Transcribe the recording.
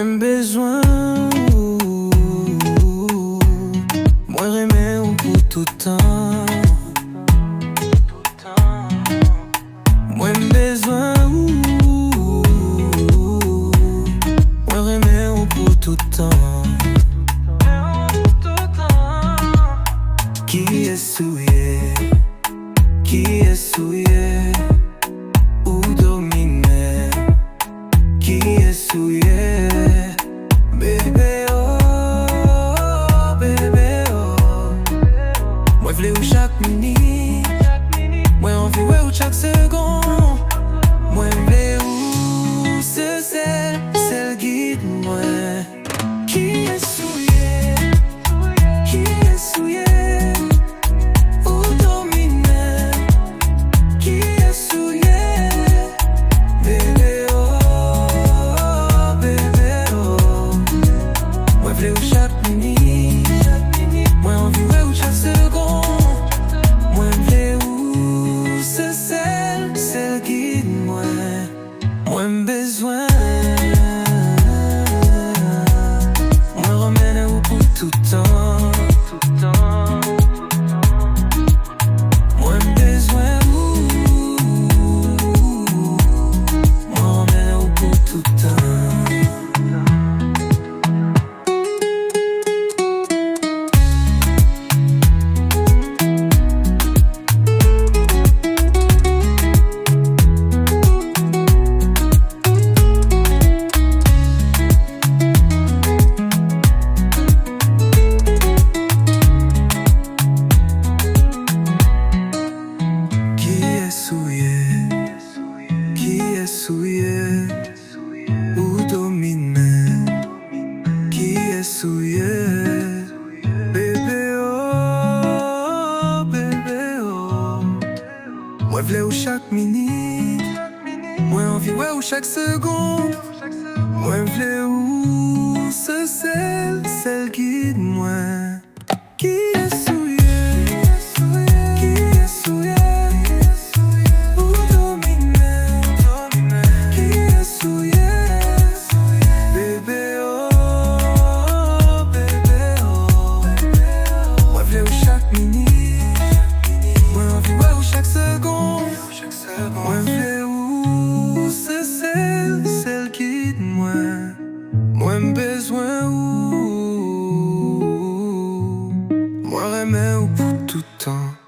Mwen bezwen ou, mwen reme ou pou toutan. Mwen bezwen ou, mwen reme ou pou toutan. Ki esouye, ki esouye, ou domine. Ki esouye, bebe oh, bebe oh. Mwen vle ou chak minit, mwen anvi we ou chak segon. Mwen vle ou se sel guide mwen. Ki esouye, ki esouye, ou domine. Ki esouye, bebe oh, bebe oh. Mwen vle ou chak minit, mwen anvi we ou chak segon. Mwen vle ou se sel guide mwen. Mwen bezwen, mwen remene ou pou toutan. Mwen bezwen ou, mwen remene ou pou toutan. Ki esouye, ou domine. Ki esouye, bebe oh, bebe oh. Mwen vle ou chak minit, mwen anvi we ou chak segon. Mwen vle ou se sel guide mwen. Ki esouye, ki esouye, mwen vle ou se sel guide mwen. Mwen bezwen ou, mwen reme ou pou toutan.